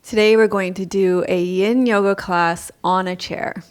Today we're going to do a Yin Yoga class on a chair.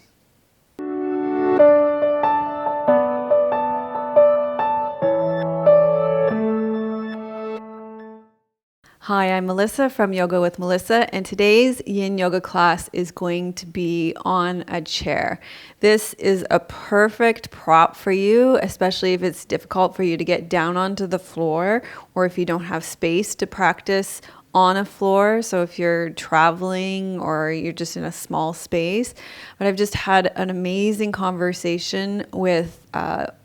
Hi, I'm Melissa from Yoga with Melissa, and today's Yin Yoga class is going to be on a chair. This is a perfect prop for you, especially if it's difficult for you to get down onto the floor or if you don't have space to practice on a floor. So if you're traveling or you're just in a small space. But I've just had an amazing conversation with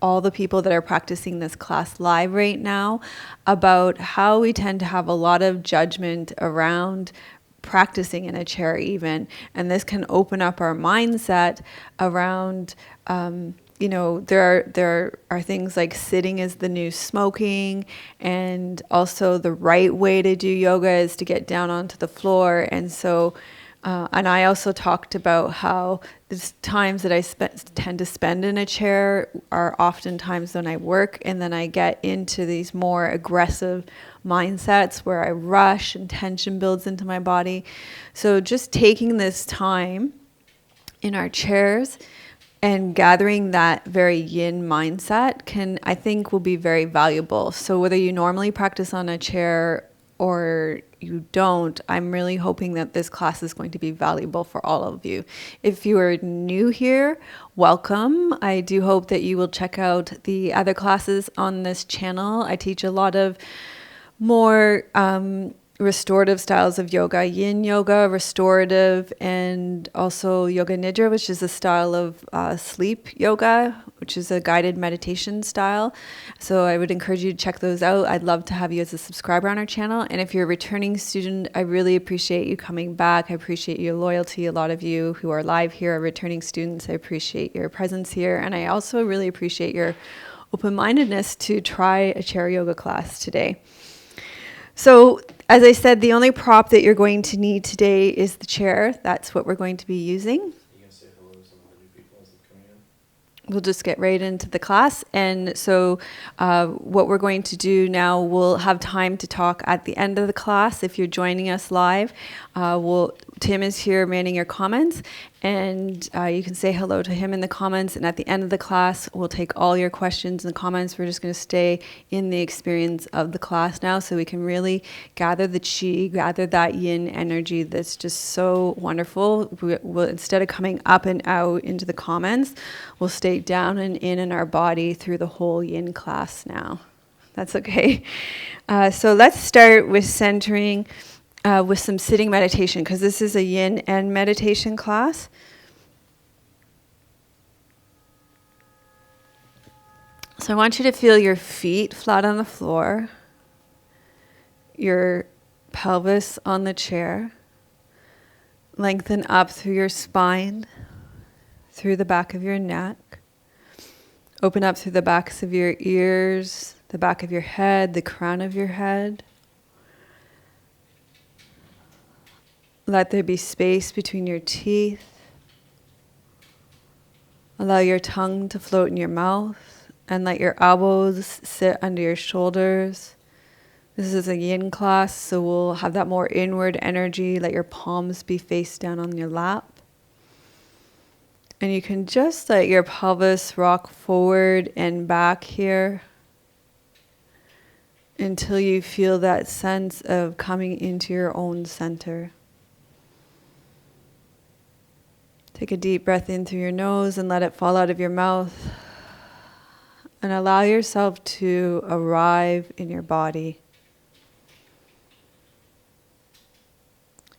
all the people that are practicing this class live right now about how we tend to have a lot of judgment around practicing in a chair even, and this can open up our mindset around there are things like sitting is the new smoking, and also the right way to do yoga is to get down onto the floor. And so and I also talked about how the times that I tend to spend in a chair are often times when I work, and then I get into these more aggressive mindsets where I rush and tension builds into my body. So just taking this time in our chairs and gathering that very yin mindset I think will be very valuable. So whether you normally practice on a chair or you don't, I'm really hoping that this class is going to be valuable for all of you. If you are new here, welcome. I do hope that you will check out the other classes on this channel. I teach a lot of more restorative styles of yoga, Yin Yoga, restorative, and also Yoga Nidra, which is a style of sleep yoga, which is a guided meditation style. So I would encourage you to check those out. I'd love to have you as a subscriber on our channel. And if you're a returning student, I really appreciate you coming back. I appreciate your loyalty. A lot of you who are live here are returning students. I appreciate your presence here. And I also really appreciate your open-mindedness to try a chair yoga class today. So, as I said, the only prop that you're going to need today is the chair. That's what we're going to be using. You can say hello to some of the new people as they're coming in. We'll just get right into the class. And so what we're going to do now, we'll have time to talk at the end of the class. If you're joining us live, Tim is here manning your comments, and you can say hello to him in the comments. And at the end of the class, we'll take all your questions and comments. We're just going to stay in the experience of the class now so we can really gather the chi, gather that yin energy that's just so wonderful. We'll, instead of coming up and out into the comments, we'll stay down and in our body through the whole yin class now. That's okay. So let's start with centering with some sitting meditation, because this is a yin and meditation class. So I want you to feel your feet flat on the floor, your pelvis on the chair, lengthen up through your spine, through the back of your neck, open up through the backs of your ears, the back of your head, the crown of your head. Let there be space between your teeth. Allow your tongue to float in your mouth, and let your elbows sit under your shoulders. This is a yin class, so we'll have that more inward energy. Let your palms be face down on your lap. And you can just let your pelvis rock forward and back here until you feel that sense of coming into your own center. Take a deep breath in through your nose and let it fall out of your mouth. And allow yourself to arrive in your body.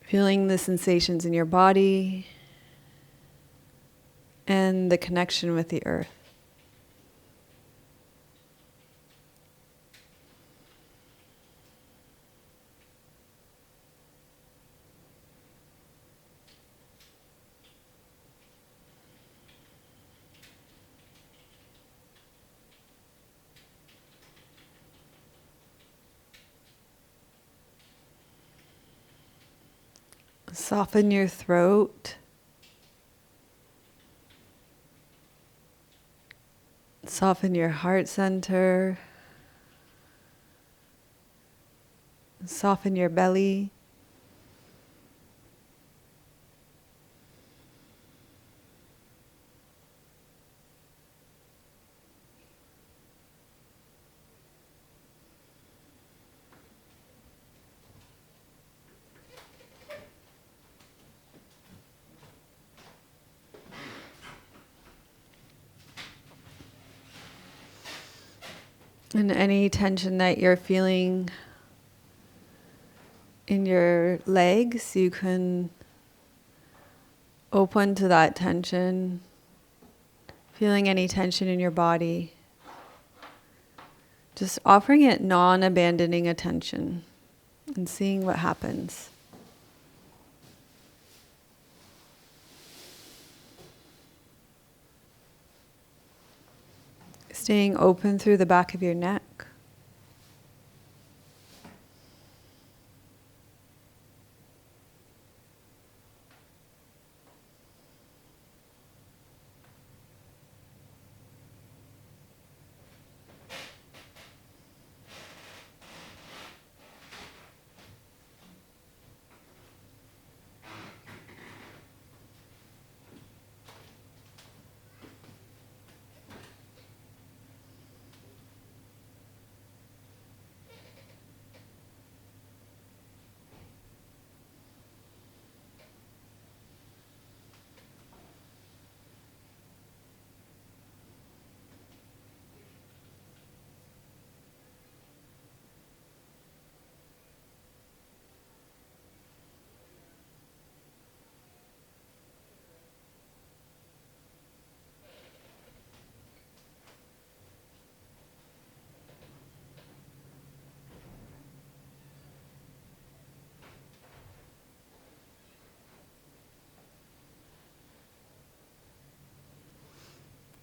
Feeling the sensations in your body and the connection with the earth. Soften your throat. Soften your heart center. Soften your belly. And any tension that you're feeling in your legs, you can open to that tension. Feeling any tension in your body. Just offering it non-abandoning attention and seeing what happens. Staying open through the back of your neck.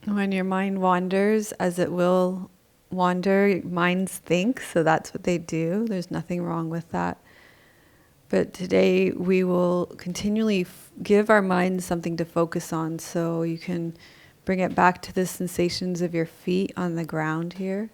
When your mind wanders, as it will wander, minds think, so that's what they do. There's nothing wrong with that. But today we will continually give our minds something to focus on, so you can bring it back to the sensations of your feet on the ground here.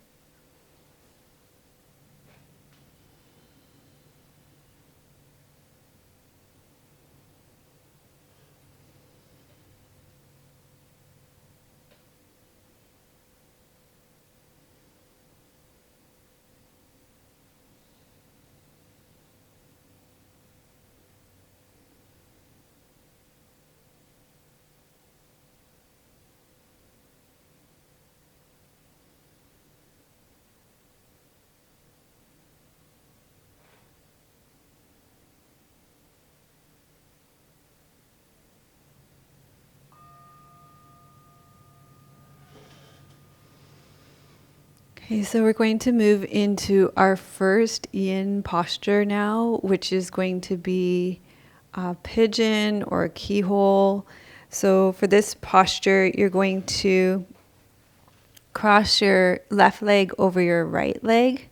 Okay, so we're going to move into our first yin posture now, which is going to be a pigeon or a keyhole. So for this posture, you're going to cross your left leg over your right leg.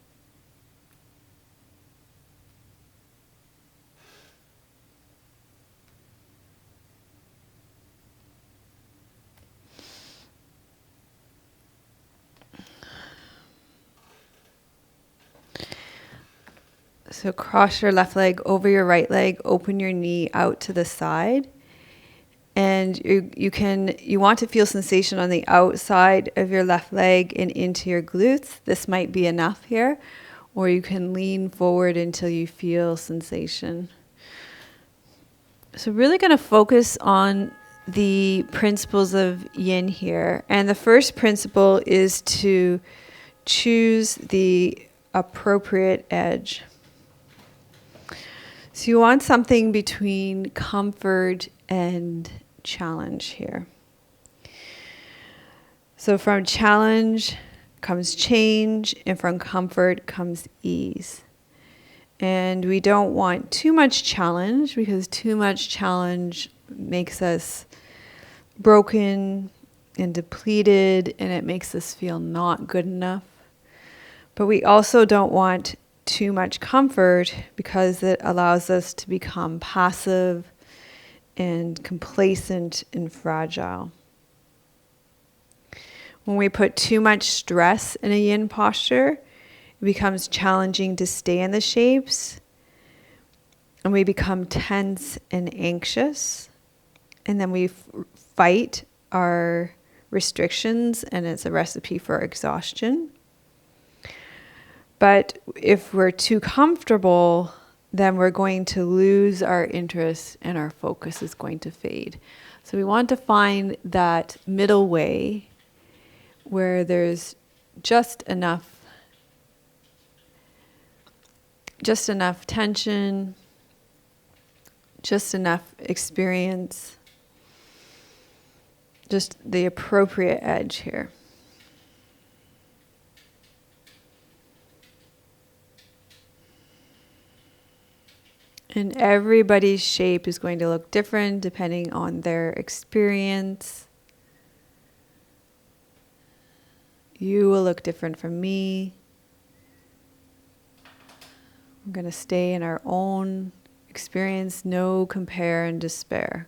So cross your left leg over your right leg, open your knee out to the side. And you want to feel sensation on the outside of your left leg and into your glutes. This might be enough here, or you can lean forward until you feel sensation. So really going to focus on the principles of yin here. And the first principle is to choose the appropriate edge. So you want something between comfort and challenge here. So from challenge comes change, and from comfort comes ease. And we don't want too much challenge, because too much challenge makes us broken and depleted, and it makes us feel not good enough. But we also don't want too much comfort, because it allows us to become passive and complacent and fragile. When we put too much stress in a yin posture, it becomes challenging to stay in the shapes, and we become tense and anxious, and then we fight our restrictions, and it's a recipe for exhaustion. But if we're too comfortable, then we're going to lose our interest and our focus is going to fade. So we want to find that middle way where there's just enough just enough tension, just enough experience, just the appropriate edge here. And everybody's shape is going to look different depending on their experience. You will look different from me. We're going to stay in our own experience, no compare and despair.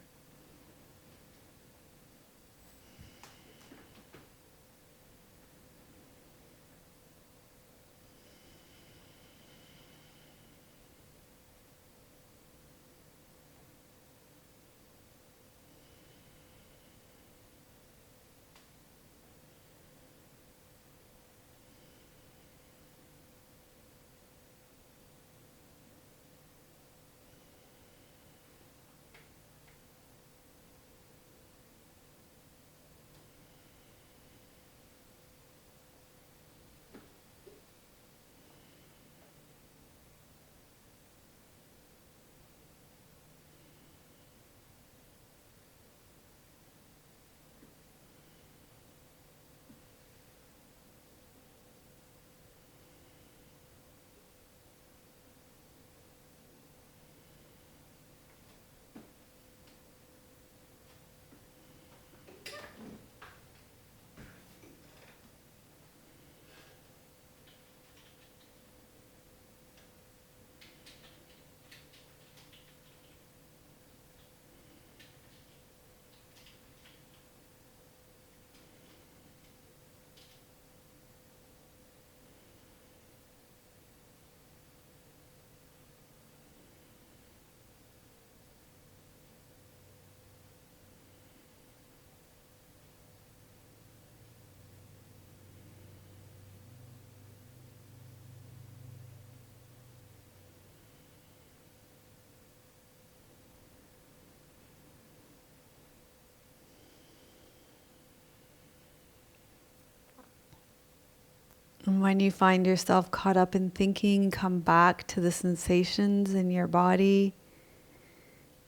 And when you find yourself caught up in thinking, come back to the sensations in your body,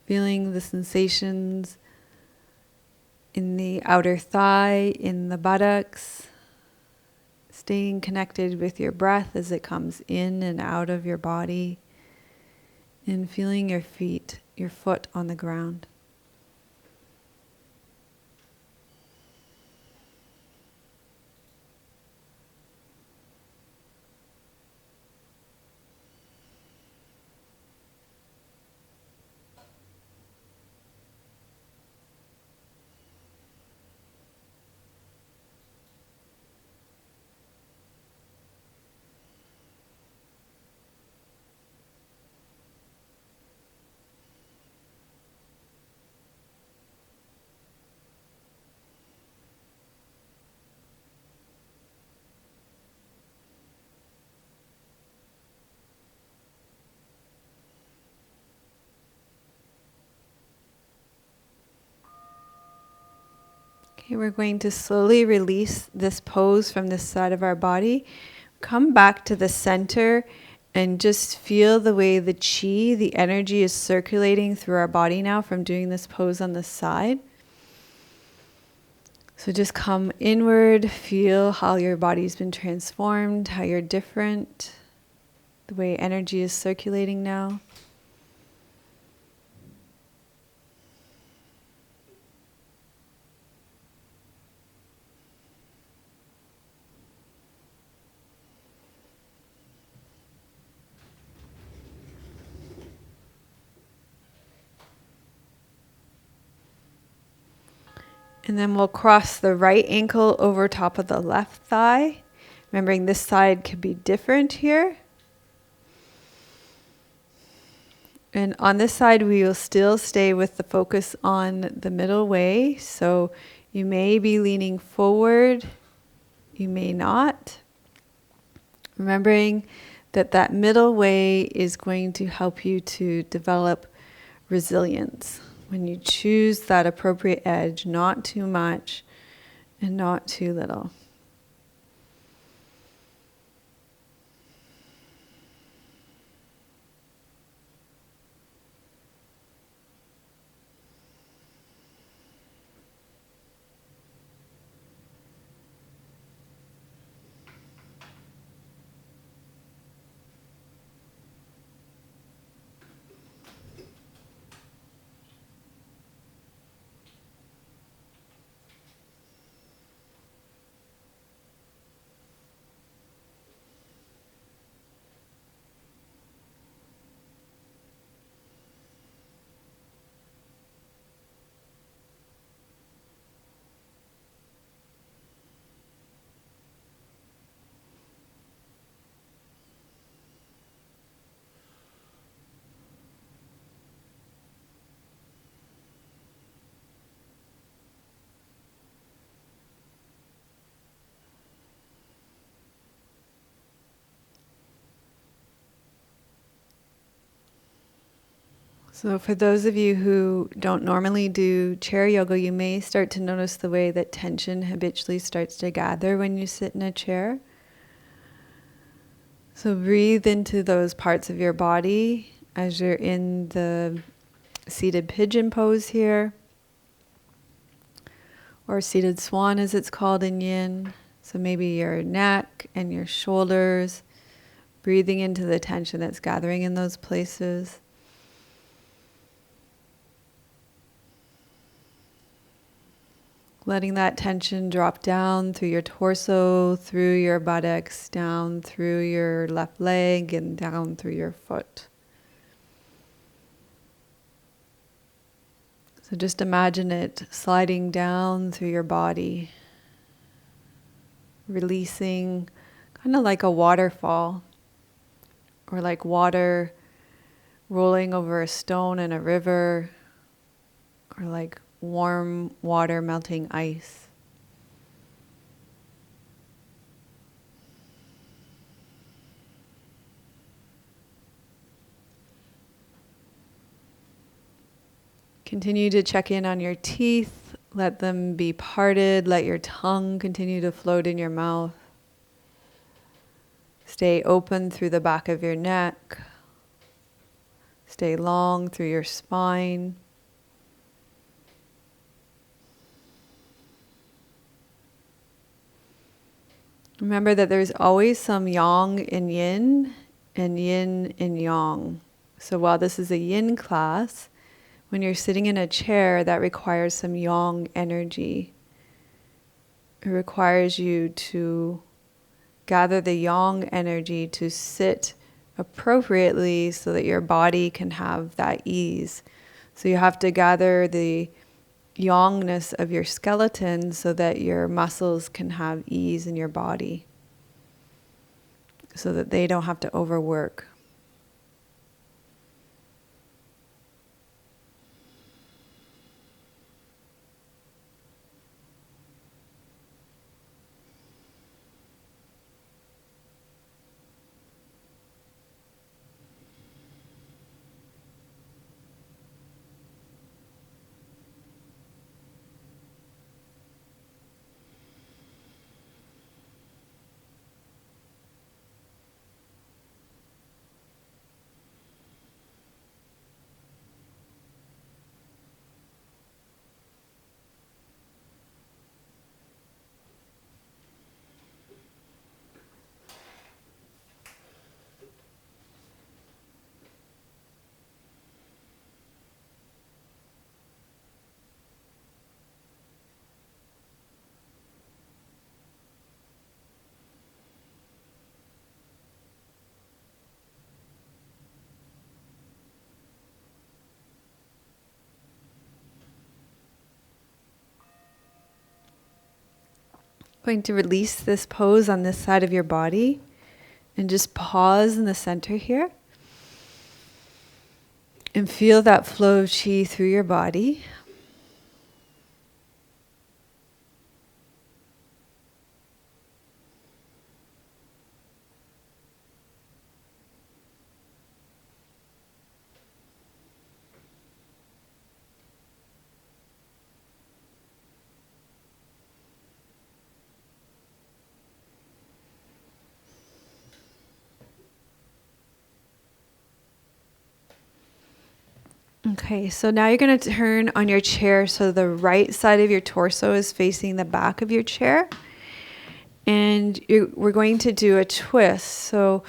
feeling the sensations in the outer thigh, in the buttocks, staying connected with your breath as it comes in and out of your body, and feeling your feet, your foot on the ground. Okay, we're going to slowly release this pose from this side of our body. Come back to the center and just feel the way the chi, the energy is circulating through our body now from doing this pose on the side. So just come inward, feel how your body's been transformed, how you're different, the way energy is circulating now. And then we'll cross the right ankle over top of the left thigh. Remembering this side could be different here. And on this side, we will still stay with the focus on the middle way. So you may be leaning forward, you may not. Remembering that that middle way is going to help you to develop resilience. When you choose that appropriate edge, not too much and not too little. So for those of you who don't normally do chair yoga, you may start to notice the way that tension habitually starts to gather when you sit in a chair. So breathe into those parts of your body as you're in the seated pigeon pose here, or seated swan as it's called in Yin. So maybe your neck and your shoulders, breathing into the tension that's gathering in those places. Letting that tension drop down through your torso, through your buttocks, down through your left leg, and down through your foot. So just imagine it sliding down through your body, releasing kind of like a waterfall, or like water rolling over a stone in a river, or like warm water melting ice. Continue to check in on your teeth. Let them be parted. Let your tongue continue to float in your mouth. Stay open through the back of your neck. Stay long through your spine. Remember that there's always some yang in yin and yin in yang. So while this is a yin class, when you're sitting in a chair, that requires some yang energy. It requires you to gather the yang energy to sit appropriately so that your body can have that ease. So you have to gather the yangness of your skeleton so that your muscles can have ease in your body, so that they don't have to overwork. Going to release this pose on this side of your body and just pause in the center here and feel that flow of chi through your body. Okay, so now you're going to turn on your chair so the right side of your torso is facing the back of your chair. And we're going to do a twist. So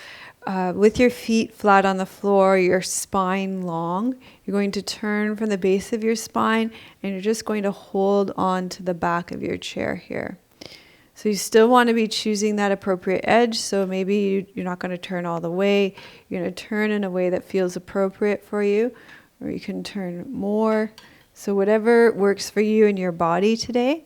with your feet flat on the floor, your spine long, you're going to turn from the base of your spine and you're just going to hold on to the back of your chair here. So you still want to be choosing that appropriate edge. So maybe you're not going to turn all the way. You're going to turn in a way that feels appropriate for you. Or you can turn more. So whatever works for you and your body today.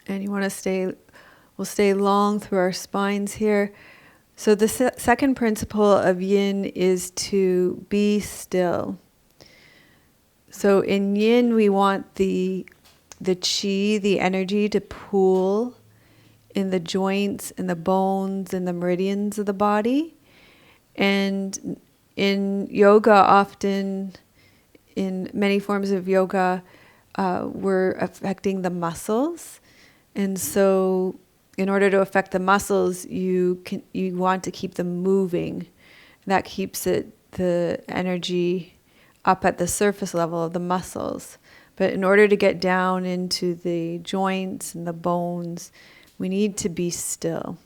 And you want to we'll stay long through our spines here. So the second principle of yin is to be still. So in yin, we want the chi, the energy to pool in the joints and the bones and the meridians of the body. And in yoga, often in many forms of yoga, we're affecting the muscles. And so in order to affect the muscles, you want to keep them moving. That keeps the energy up at the surface level of the muscles. But in order to get down into the joints and the bones, we need to be still.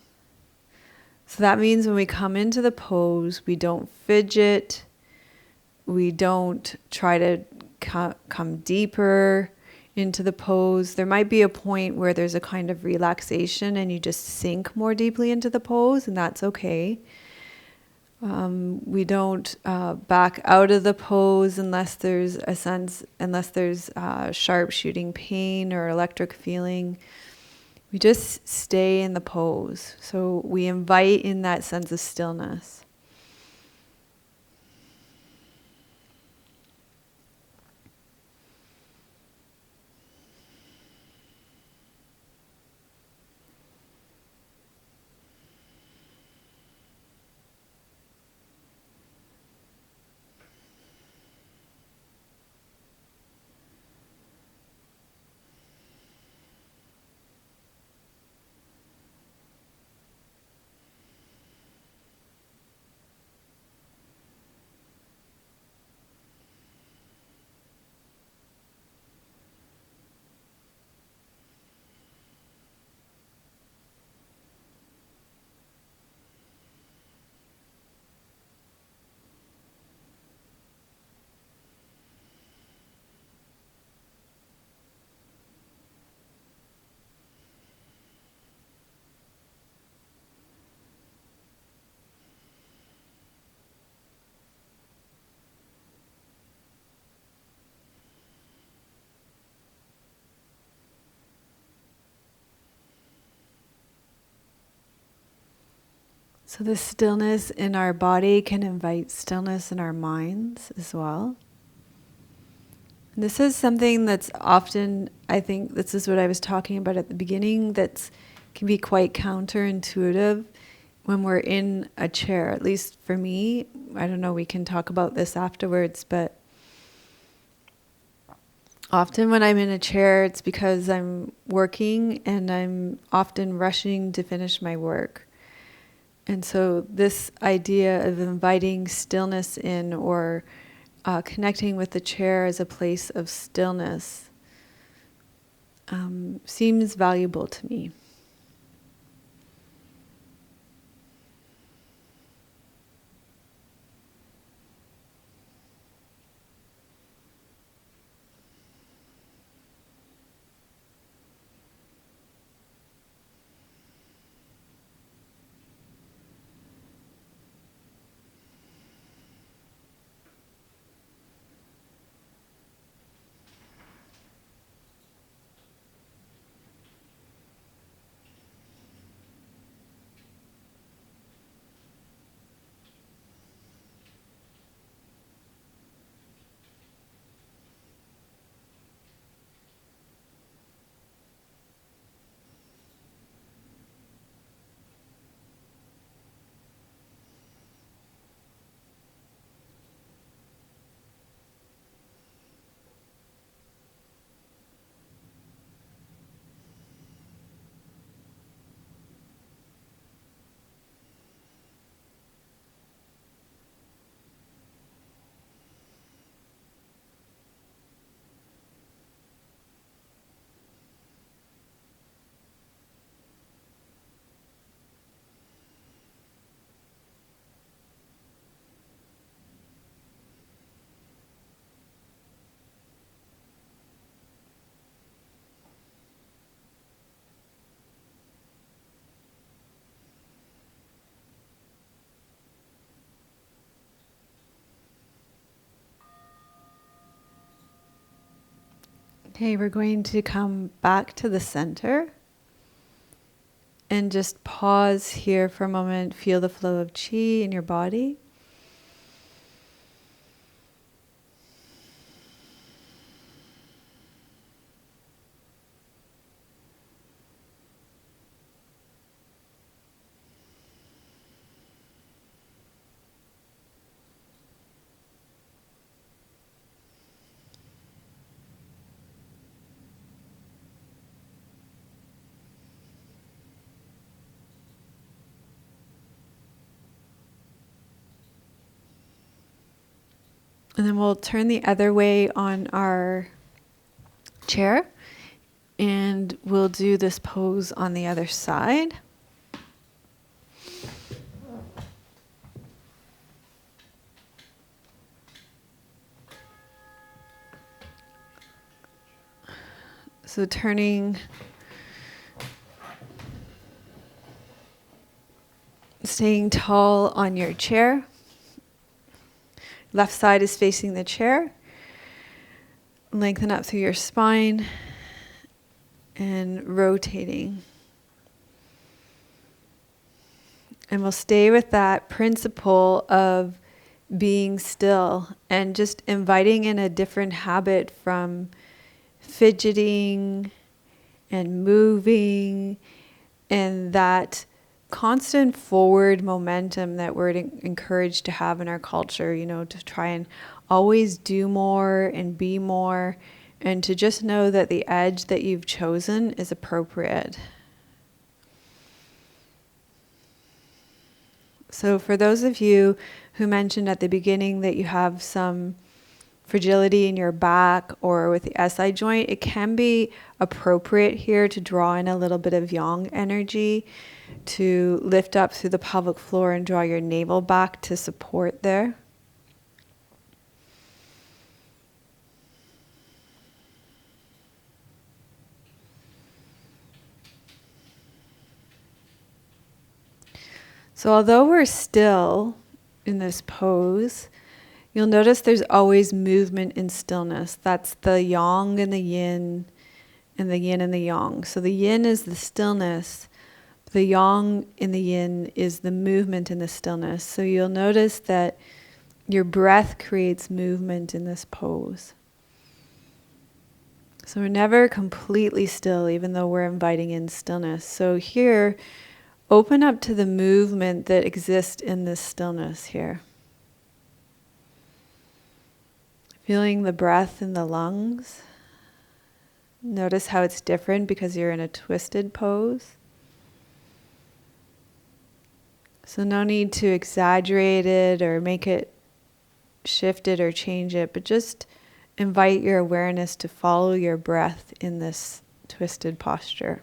So that means when we come into the pose, we don't fidget, we don't try to come deeper into the pose. There might be a point where there's a kind of relaxation and you just sink more deeply into the pose, and that's okay. We don't back out of the pose unless there's sharp shooting pain or electric feeling. We just stay in the pose. So we invite in that sense of stillness. So the stillness in our body can invite stillness in our minds as well. And this is something that's often, I think this is what I was talking about at the beginning, that can be quite counterintuitive when we're in a chair. At least for me, I don't know, we can talk about this afterwards, but often when I'm in a chair, it's because I'm working and I'm often rushing to finish my work. And so this idea of inviting stillness in, or connecting with the chair as a place of stillness, seems valuable to me. Okay, we're going to come back to the center and just pause here for a moment. Feel the flow of chi in your body. And then we'll turn the other way on our chair, and we'll do this pose on the other side. So staying tall on your chair. Left side is facing the chair. Lengthen up through your spine and rotating. And we'll stay with that principle of being still and just inviting in a different habit from fidgeting and moving, and that constant forward momentum that we're encouraged to have in our culture, to try and always do more and be more, and to just know that the edge that you've chosen is appropriate. So for those of you who mentioned at the beginning that you have some fragility in your back or with the SI joint, it can be appropriate here to draw in a little bit of yang energy to lift up through the pelvic floor and draw your navel back to support there. So although we're still in this pose, you'll notice there's always movement in stillness. That's the yang and the yin and the yin and the yang. So the yin is the stillness. The yang in the yin is the movement in the stillness. So you'll notice that your breath creates movement in this pose. So we're never completely still, even though we're inviting in stillness. So here, open up to the movement that exists in this stillness here. Feeling the breath in the lungs. Notice how it's different because you're in a twisted pose. So no need to exaggerate it or make it shift it or change it, but just invite your awareness to follow your breath in this twisted posture.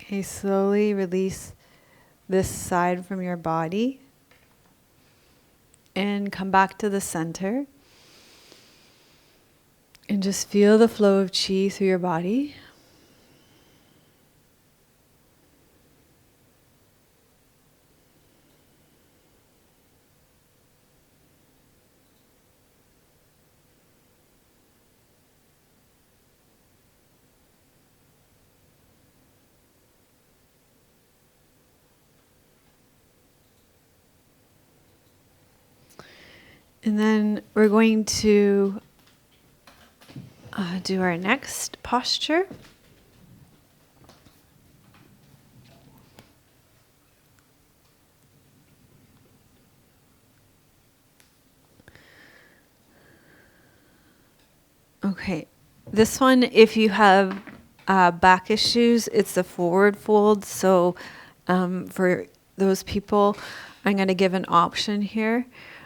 Okay, slowly release this side from your body and come back to the center. And just feel the flow of chi through your body. And then we're going to do our next posture. Okay, this one, if you have back issues, it's a forward fold. So for those people, I'm going to give an option here.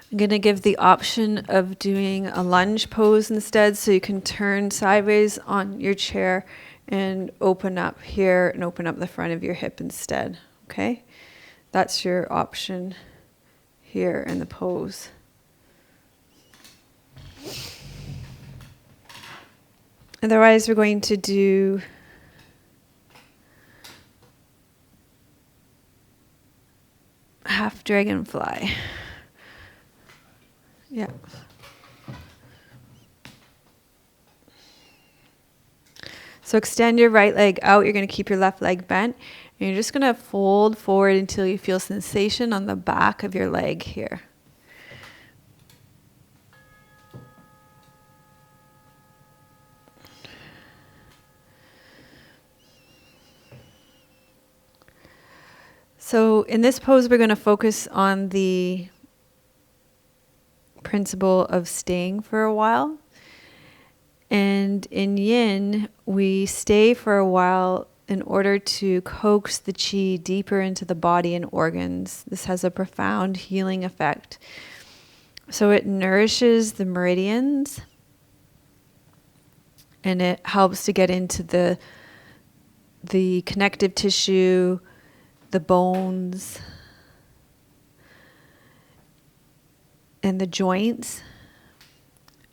I'm going to give the option of doing a lunge pose instead, so you can turn sideways on your chair and open up here and open up the front of your hip instead. Okay, that's your option here in the pose. Otherwise, we're going to do half dragonfly. Yeah. So extend your right leg out. You're going to keep your left leg bent. And you're just going to fold forward until you feel sensation on the back of your leg here. So in this pose, we're going to focus on the principle of staying for a while. And in Yin, we stay for a while in order to coax the chi deeper into the body and organs. This has a profound healing effect. So it nourishes the meridians, and it helps to get into the connective tissue, the bones, and the joints.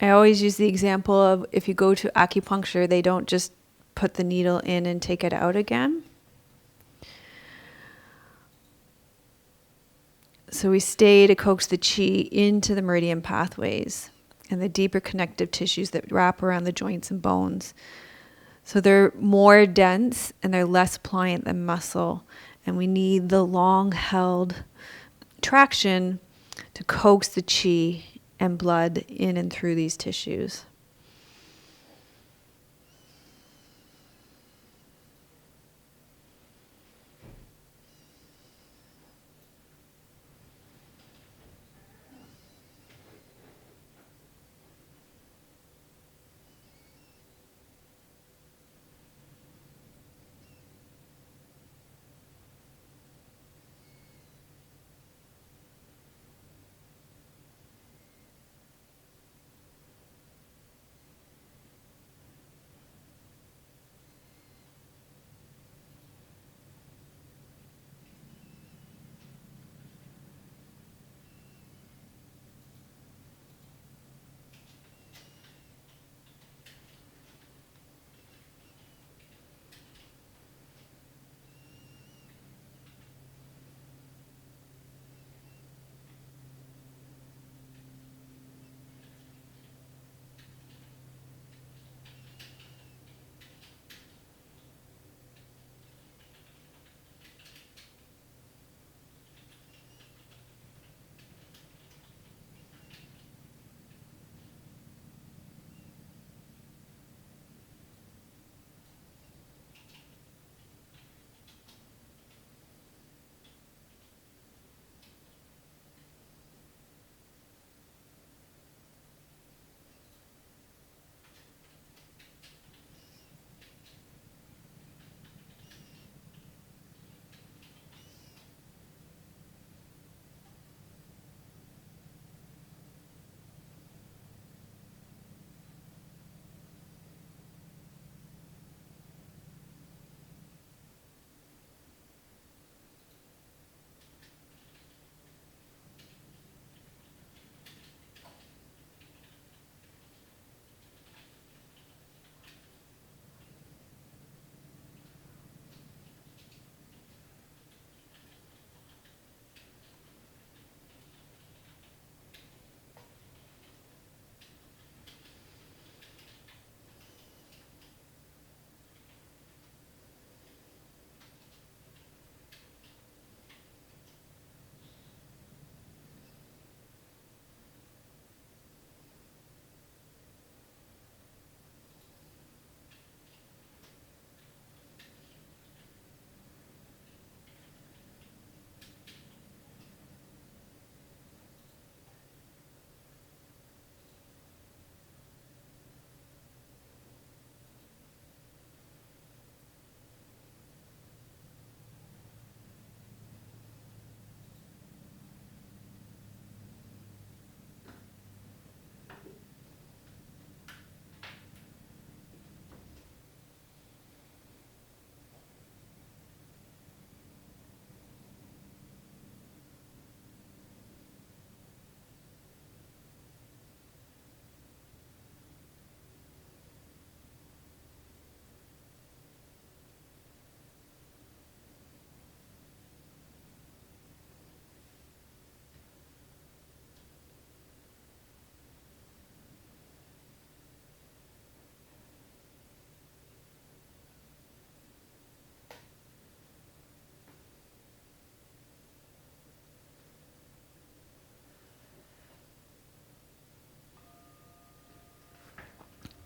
I always use the example of if you go to acupuncture, they don't just put the needle in and take it out again. So we stay to coax the chi into the meridian pathways and the deeper connective tissues that wrap around the joints and bones. So they're more dense and they're less pliant than muscle. And we need the long-held traction to coax the chi and blood in and through these tissues.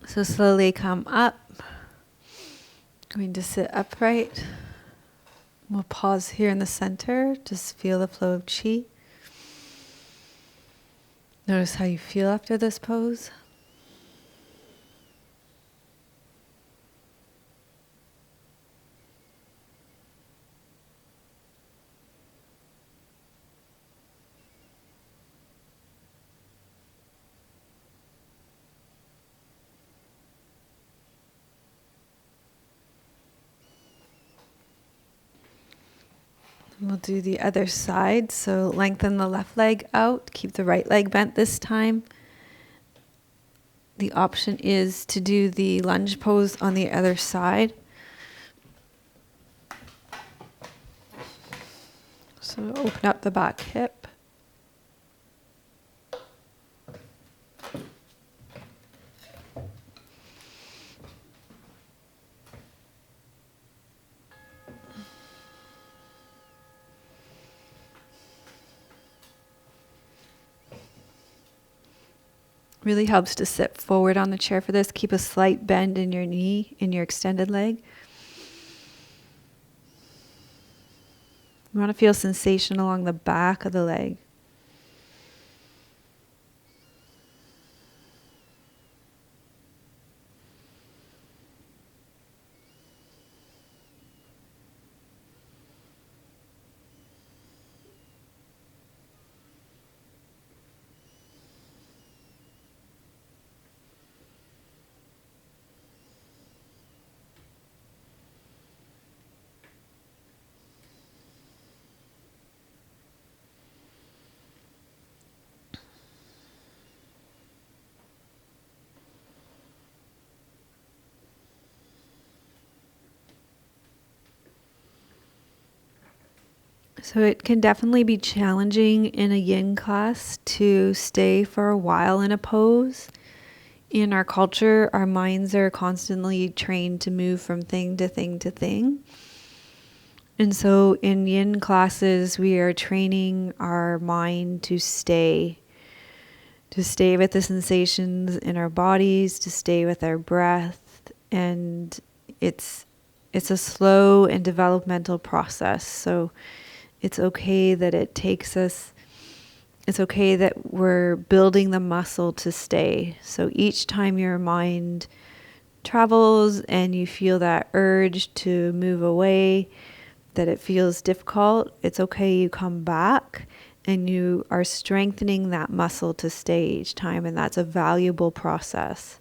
So slowly come up. Going to sit upright. We'll pause here in the center. Just feel the flow of chi. Notice how you feel after this pose. We'll do the other side. So lengthen the left leg out. Keep the right leg bent this time. The option is to do the lunge pose on the other side. So open up the back hip. Really helps to sit forward on the chair for this. Keep a slight bend in your knee, in your extended leg. You want to feel sensation along the back of the leg. So it can definitely be challenging in a yin class to stay for a while in a pose. In our culture, our minds are constantly trained to move from thing to thing to thing. And so in yin classes, we are training our mind to stay with the sensations in our bodies, to stay with our breath. And it's a slow and developmental process. So it's okay that it takes us, it's okay that we're building the muscle to stay. So each time your mind travels and you feel that urge to move away, that it feels difficult, it's okay, you come back and you are strengthening that muscle to stay each time, and that's a valuable process.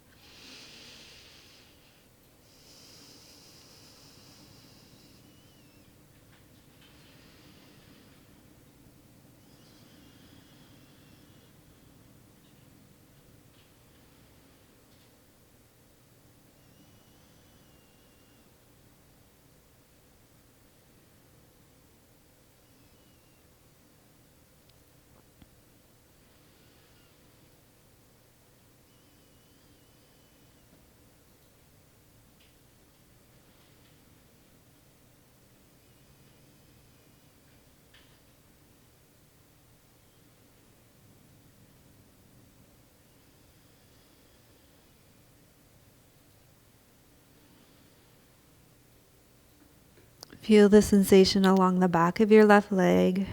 Feel the sensation along the back of your left leg.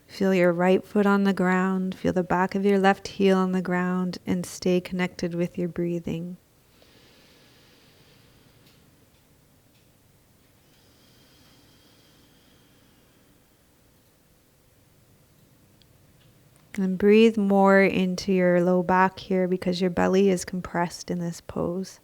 Feel your right foot on the ground. Feel the back of your left heel on the ground, and stay connected with your breathing. And breathe more into your low back here because your belly is compressed in this pose.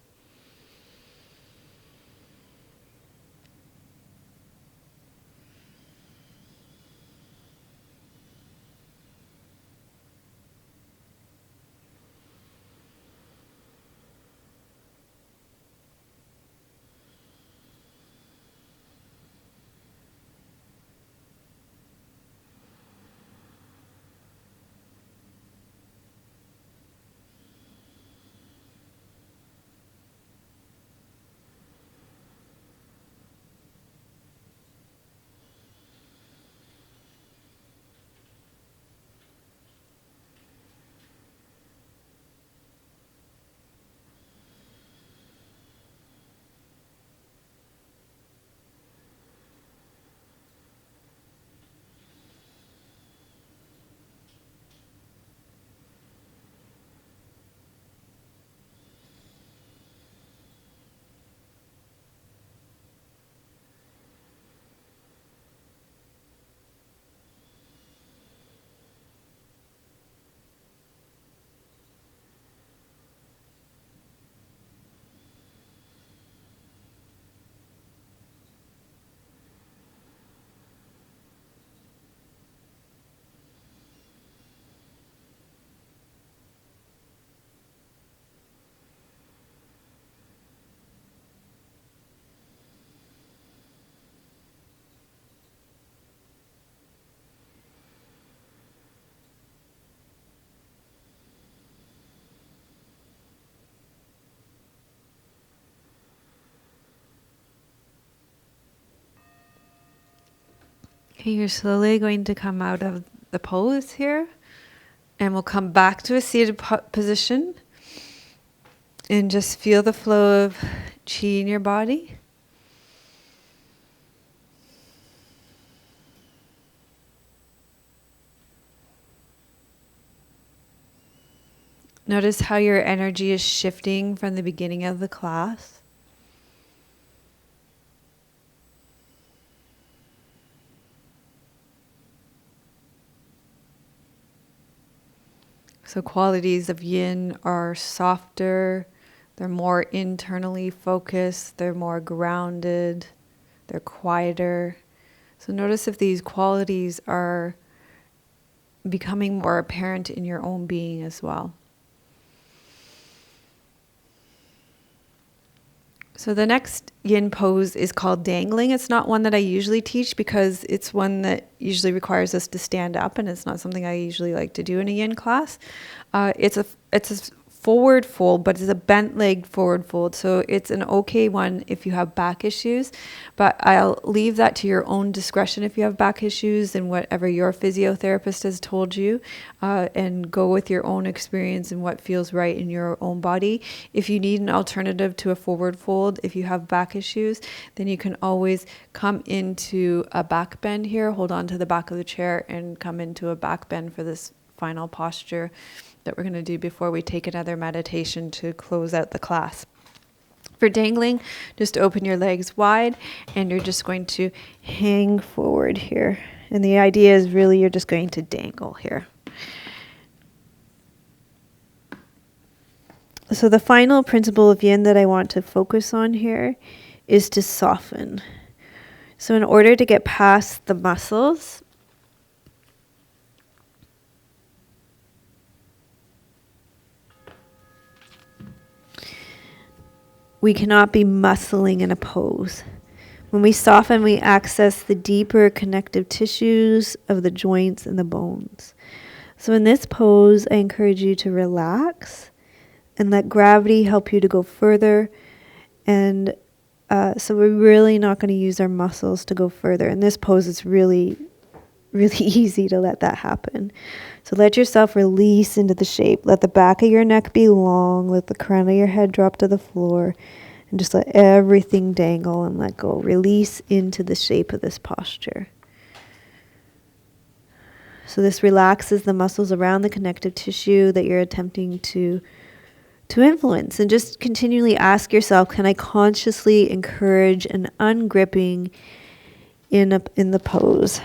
Okay, you're slowly going to come out of the pose here, and we'll come back to a seated position and just feel the flow of chi in your body. Notice how your energy is shifting from the beginning of the class. So qualities of yin are softer, they're more internally focused, they're more grounded, they're quieter. So notice if these qualities are becoming more apparent in your own being as well. So the next yin pose is called dangling. It's not one that I usually teach because it's one that usually requires us to stand up, and it's not something I usually like to do in a yin class. It's a forward fold, but it's a bent leg forward fold. So it's an okay one if you have back issues, but I'll leave that to your own discretion if you have back issues and whatever your physiotherapist has told you, and go with your own experience and what feels right in your own body. If you need an alternative to a forward fold, if you have back issues, then you can always come into a back bend here, hold on to the back of the chair and come into a back bend for this final posture that we're going to do before we take another meditation to close out the class. For dangling, just open your legs wide and you're just going to hang forward here. And the idea is really you're just going to dangle here. So the final principle of yin that I want to focus on here is to soften. So in order to get past the muscles, we cannot be muscling in a pose. When we soften, we access the deeper connective tissues of the joints and the bones. So in this pose, I encourage you to relax and let gravity help you to go further. And so we're really not going to use our muscles to go further. In this pose, it's really, really easy to let that happen. So let yourself release into the shape. Let the back of your neck be long. Let the crown of your head drop to the floor. And just let everything dangle and let go. Release into the shape of this posture. So this relaxes the muscles around the connective tissue that you're attempting to influence. And just continually ask yourself, can I consciously encourage an ungripping in the pose?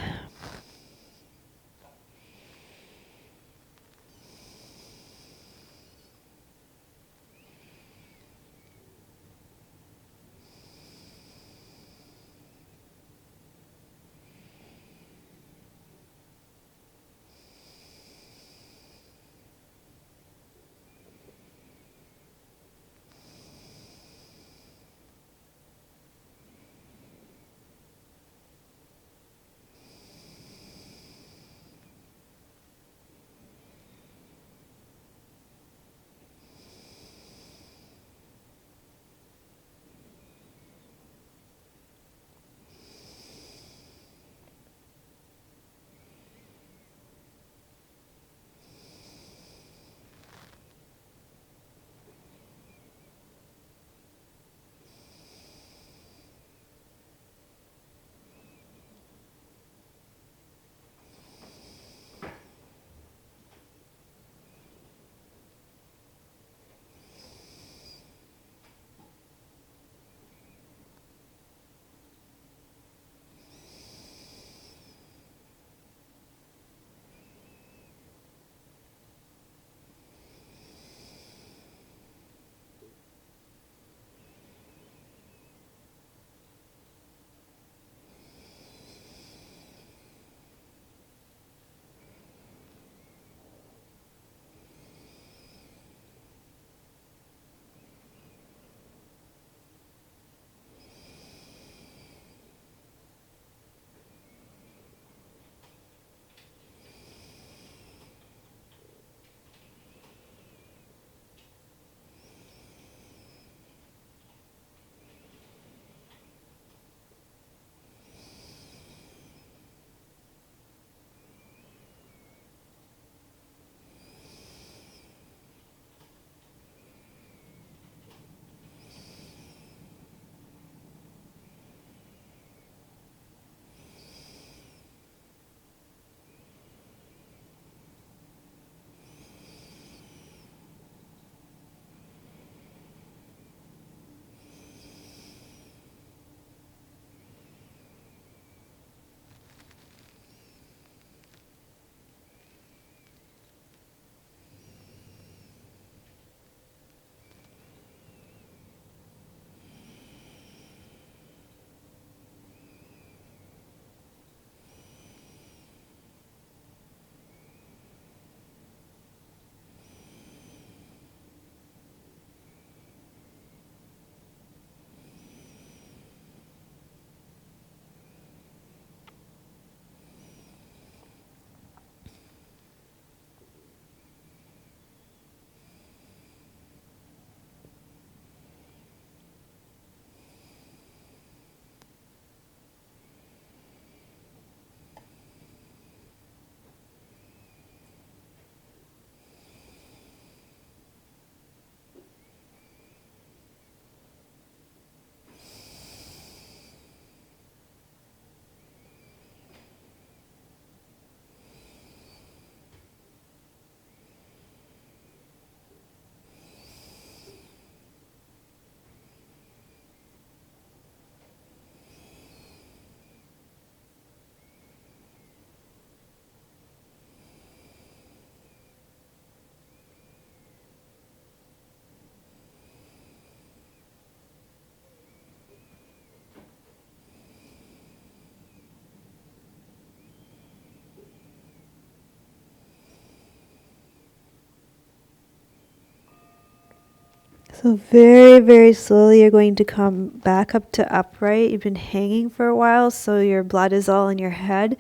So very, very slowly you're going to come back up to upright. You've been hanging for a while, so your blood is all in your head.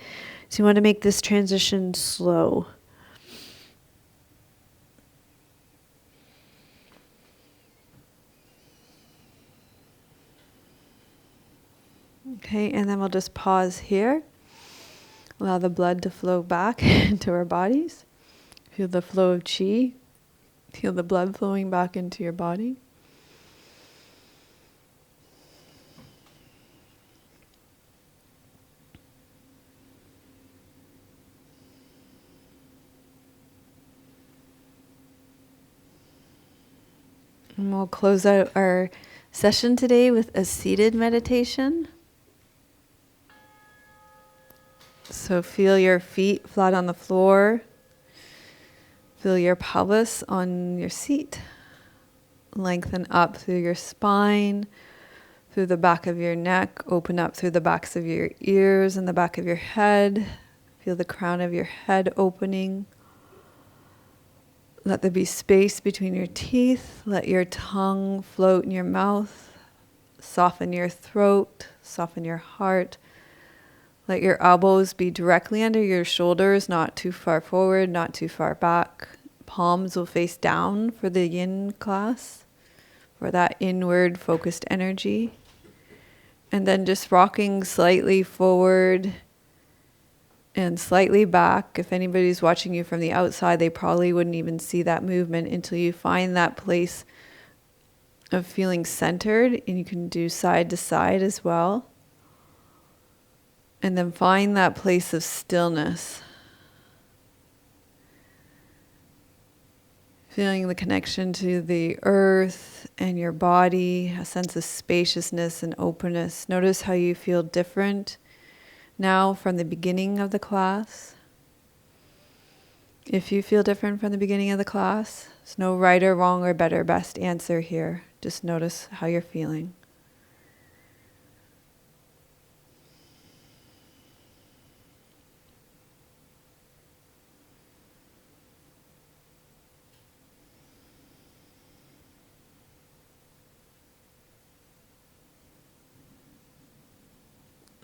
So you want to make this transition slow. Okay, and then we'll just pause here. Allow the blood to flow back into our bodies. Feel the flow of chi. Feel the blood flowing back into your body. And we'll close out our session today with a seated meditation. So feel your feet flat on the floor. Feel your pelvis on your seat. Lengthen up through your spine, through the back of your neck. Open up through the backs of your ears and the back of your head. Feel the crown of your head opening. Let there be space between your teeth. Let your tongue float in your mouth. Soften your throat. Soften your heart. Let your elbows be directly under your shoulders, not too far forward, not too far back. Palms will face down for the yin class, for that inward focused energy. And then just rocking slightly forward and slightly back. If anybody's watching you from the outside, they probably wouldn't even see that movement until you find that place of feeling centered. And you can do side to side as well. And then find that place of stillness. Feeling the connection to the earth and your body, a sense of spaciousness and openness. Notice how you feel different now from the beginning of the class. If you feel different from the beginning of the class, there's no right or wrong or better, best answer here. Just notice how you're feeling.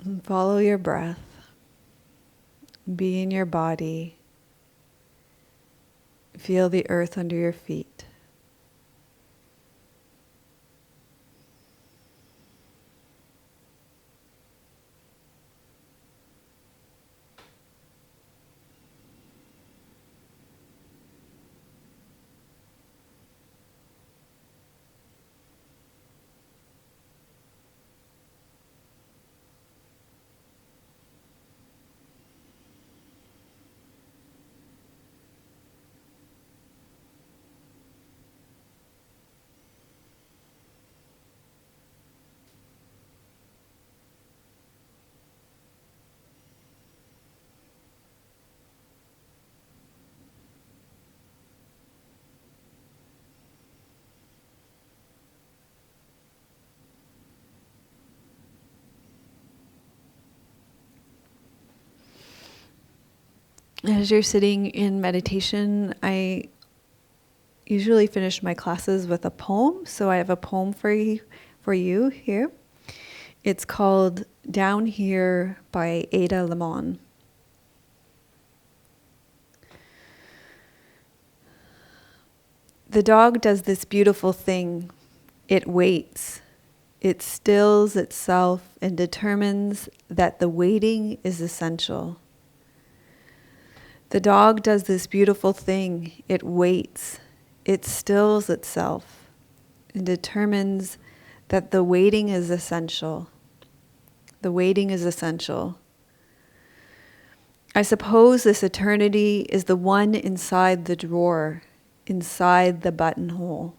And follow your breath. Be in your body. Feel the earth under your feet. As you're sitting in meditation, I usually finish my classes with a poem. So I have a poem for you here. It's called Down Here by Ada Limon. The dog does this beautiful thing. It waits. It stills itself and determines that the waiting is essential. The dog does this beautiful thing. It waits. It stills itself and determines that the waiting is essential. The waiting is essential. I suppose this eternity is the one inside the drawer, inside the buttonhole.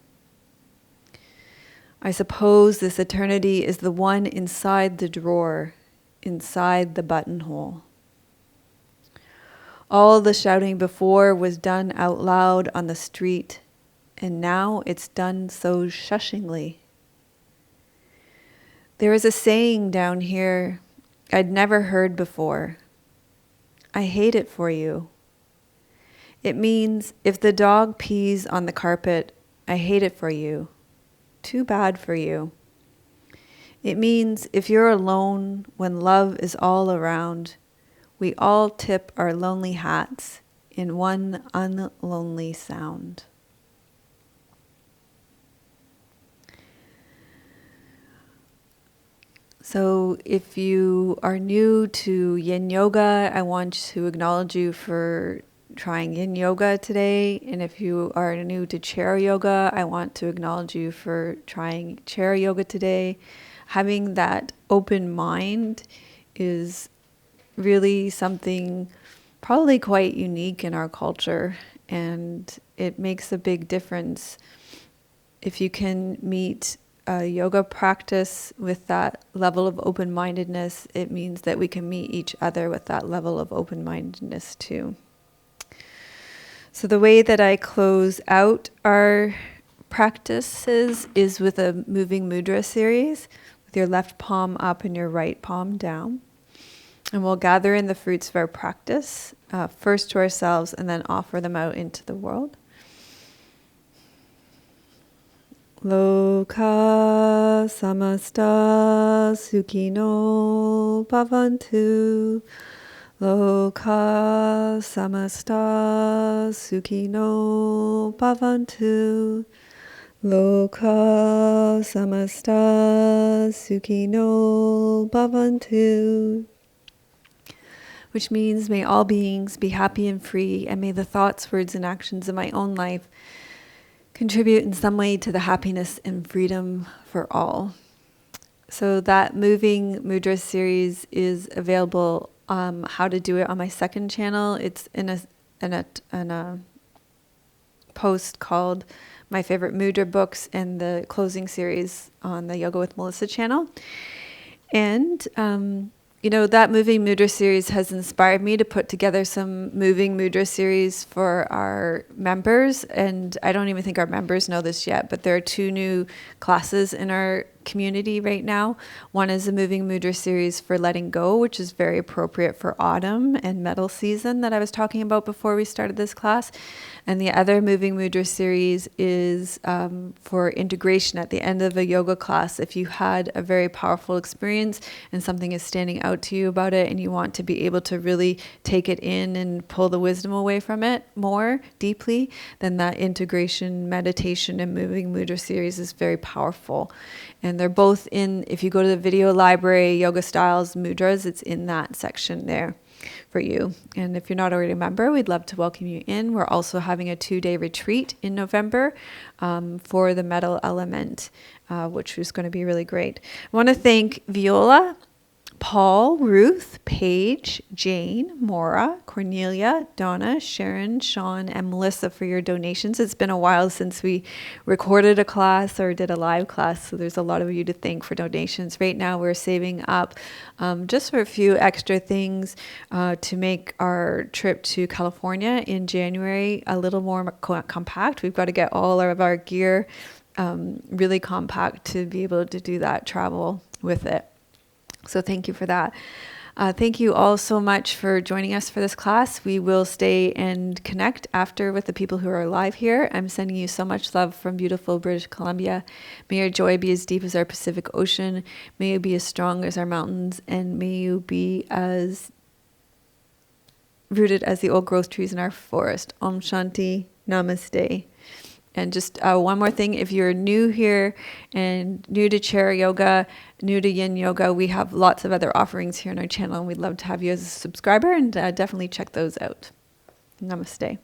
I suppose this eternity is the one inside the drawer, inside the buttonhole. All the shouting before was done out loud on the street, and now it's done so shushingly. There is a saying down here I'd never heard before. I hate it for you. It means if the dog pees on the carpet, I hate it for you. too bad for you. It means if you're alone when love is all around, we all tip our lonely hats in one unlonely sound. So if you are new to Yin Yoga, I want to acknowledge you for trying Yin Yoga today. And if you are new to Chair Yoga, I want to acknowledge you for trying Chair Yoga today. Having that open mind is really something probably quite unique in our culture. And it makes a big difference if you can meet a yoga practice with that level of open-mindedness. It means that we can meet each other with that level of open-mindedness too. So the way that I close out our practices is with a moving mudra series, with your left palm up and your right palm down. And we'll gather in the fruits of our practice, first to ourselves and then offer them out into the world. Loka samasta sukhino bhavantu. Loka samasta sukhino bhavantu. Loka samasta sukhino bhavantu. Which means may all beings be happy and free, and may the thoughts, words, and actions of my own life contribute in some way to the happiness and freedom for all. So that moving mudra series is available. How to do it on my second channel. It's in a post called My Favorite Mudra Books and the closing series on the Yoga with Melissa channel. And that moving mudra series has inspired me to put together some moving mudra series for our members. And I don't even think our members know this yet, but there are 2 new classes in our community right now. One is a moving mudra series for letting go, which is very appropriate for autumn and metal season that I was talking about before we started this class. And the other moving mudra series is for integration at the end of a yoga class. If you had a very powerful experience and something is standing out to you about it and you want to be able to really take it in and pull the wisdom away from it more deeply, then that integration meditation and moving mudra series is very powerful. And they're both if you go to the video library, Yoga Styles Mudras, it's in that section there for you. And if you're not already a member, we'd love to welcome you in. We're also having a 2-day retreat in November for the metal element, which is going to be really great. I want to thank Viola, Paul, Ruth, Paige, Jane, Maura, Cornelia, Donna, Sharon, Sean, and Melissa for your donations. It's been a while since we recorded a class or did a live class, so there's a lot of you to thank for donations. Right now we're saving up just for a few extra things to make our trip to California in January a little more compact. We've got to get all of our gear really compact to be able to do that travel with it. So thank you for that. Thank you all so much for joining us for this class. We will stay and connect after with the people who are live here. I'm sending you so much love from beautiful British Columbia. May your joy be as deep as our Pacific Ocean. May you be as strong as our mountains. And may you be as rooted as the old growth trees in our forest. Om Shanti. Namaste. And just one more thing, if you're new here and new to Chair Yoga, new to Yin Yoga, we have lots of other offerings here on our channel, and we'd love to have you as a subscriber, and definitely check those out. Namaste.